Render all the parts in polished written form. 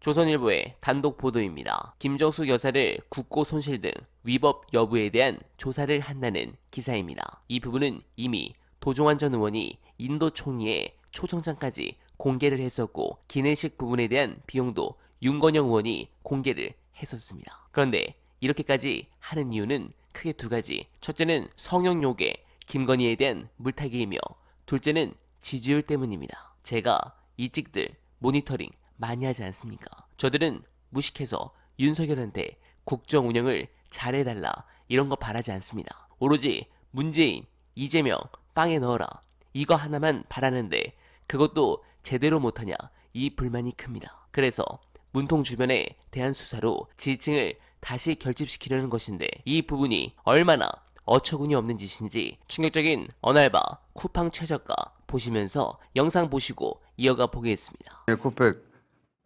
조선일보의 단독 보도입니다. 김정숙 여사를 국고 손실 등 위법 여부에 대한 조사를 한다는 기사입니다. 이 부분은 이미 도종환 전 의원이 인도 총리의 초청장까지 공개를 했었고 기내식 부분에 대한 비용도 윤건영 의원이 공개를 했었습니다. 그런데 이렇게까지 하는 이유는 크게 두 가지. 첫째는 성형욕에 김건희에 대한 물타기이며 둘째는 지지율 때문입니다. 제가 이 찍들 모니터링 많이 하지 않습니까? 저들은 무식해서 윤석열한테 국정 운영을 잘해달라 이런 거 바라지 않습니다. 오로지 문재인, 이재명 빵에 넣어라 이거 하나만 바라는데 그것도 제대로 못하냐 이 불만이 큽니다. 그래서 문통 주변에 대한 수사로 지지층을 다시 결집시키려는 것인데 이 부분이 얼마나 어처구니 없는 짓인지 충격적인 언알바 쿠팡 최저가 보시면서 영상 보시고 이어가 보겠습니다. 에코백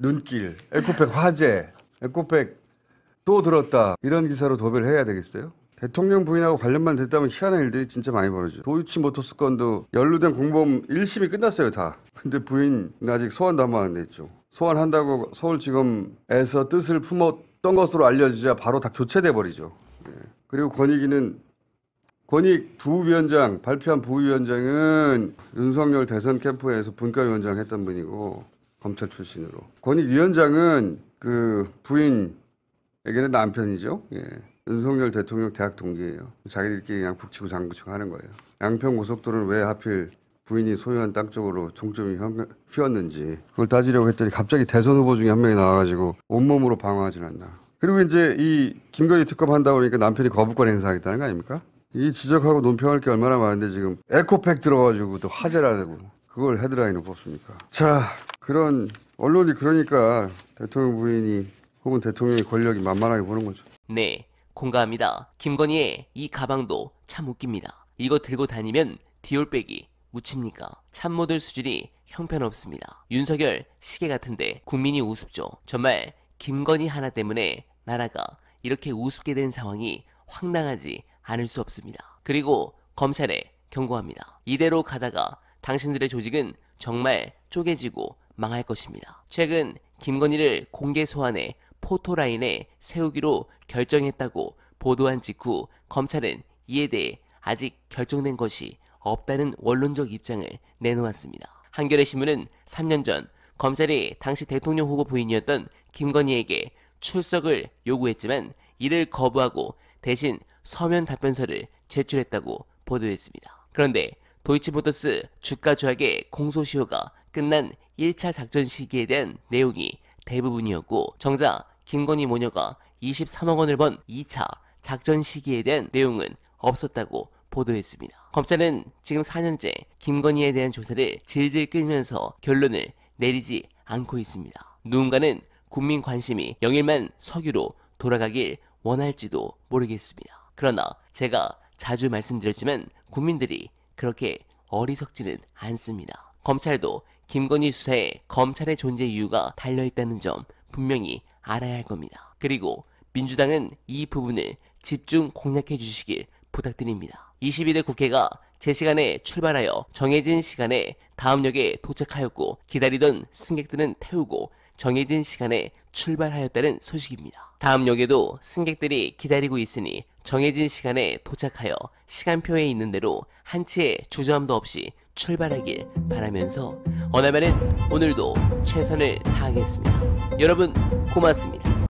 눈길, 에코백 화재, 에코백 또 들었다 이런 기사로 도배를 해야 되겠어요? 대통령 부인하고 관련만 됐다면 희한한 일들이 진짜 많이 벌어져. 도이치모터스 건도 연루된 공범 1심이 끝났어요 다. 근데 부인 아직 소환도 안 됐죠. 소환한다고 서울지검에서 뜻을 품었던 것으로 알려지자 바로 다 교체돼 버리죠. 그리고 권익 부위원장 발표한 부위원장은 윤석열 대선 캠프에서 분과위원장 했던 분이고 검찰 출신으로. 권익위원장은 그 부인에게는 남편이죠. 윤석열 대통령 대학 동기예요. 자기들끼리 그냥 북치고 장구치고 하는 거예요. 양평 고속도로는 왜 하필 부인이 소유한 땅 쪽으로 총점이 휘었는지 그걸 따지려고 했더니 갑자기 대선 후보 중에 한 명이 나와가지고 온몸으로 방어하진 않나. 그리고 이제 이 김건희 특검 한다고 그러니까 남편이 거부권 행사하겠다는 거 아닙니까? 이 지적하고 논평할 게 얼마나 많은데 지금 에코백 들어가지고 또 화제라고 그걸 헤드라인으로 뽑습니까? 자, 그런 언론이 그러니까 대통령 부인이 혹은 대통령의 권력이 만만하게 보는 거죠. 네, 공감합니다. 김건희의 이 가방도 참 웃깁니다. 이거 들고 다니면 디올백이 묻힙니까? 참모들 수준이 형편없습니다. 윤석열 시계 같은데 국민이 우습죠. 정말 김건희 하나 때문에 나라가 이렇게 우습게 된 상황이 황당하지 않을 수 없습니다. 그리고 검찰에 경고합니다. 이대로 가다가 당신들의 조직은 정말 쪼개지고 망할 것입니다. 최근 김건희를 공개 소환해 포토라인에 세우기로 결정했다고 보도한 직후 검찰은 이에 대해 아직 결정된 것이 없다는 원론적 입장을 내놓았습니다. 한겨레 신문은 3년 전 검찰이 당시 대통령 후보 부인이었던 김건희에게 출석을 요구했지만 이를 거부하고 대신 서면 답변서를 제출했다고 보도했습니다. 그런데 도이치모터스 주가 조작의 공소시효가 끝난 1차 작전 시기에 대한 내용이 대부분이었고 정작 김건희 모녀가 23억 원을 번 2차 작전 시기에 대한 내용은 없었다고 보도했습니다. 검찰은 지금 4년째 김건희에 대한 조사를 질질 끌면서 결론을 내리지 않고 있습니다. 누군가는 국민 관심이 영일만 석유로 돌아가길 원할지도 모르겠습니다. 그러나 제가 자주 말씀드렸지만 국민들이 그렇게 어리석지는 않습니다. 검찰도 김건희 수사에 검찰의 존재 이유가 달려있다는 점 분명히 알아야 할 겁니다. 그리고 민주당은 이 부분을 집중 공략해 주시길 부탁드립니다. 22대 국회가 제 시간에 출발하여 정해진 시간에 다음 역에 도착하였고 기다리던 승객들은 태우고 정해진 시간에 출발하였다는 소식입니다. 다음 역에도 승객들이 기다리고 있으니 정해진 시간에 도착하여 시간표에 있는 대로 한치의 주저함도 없이 출발하길 바라면서 언알바는 오늘도 최선을 다하겠습니다. 여러분 고맙습니다.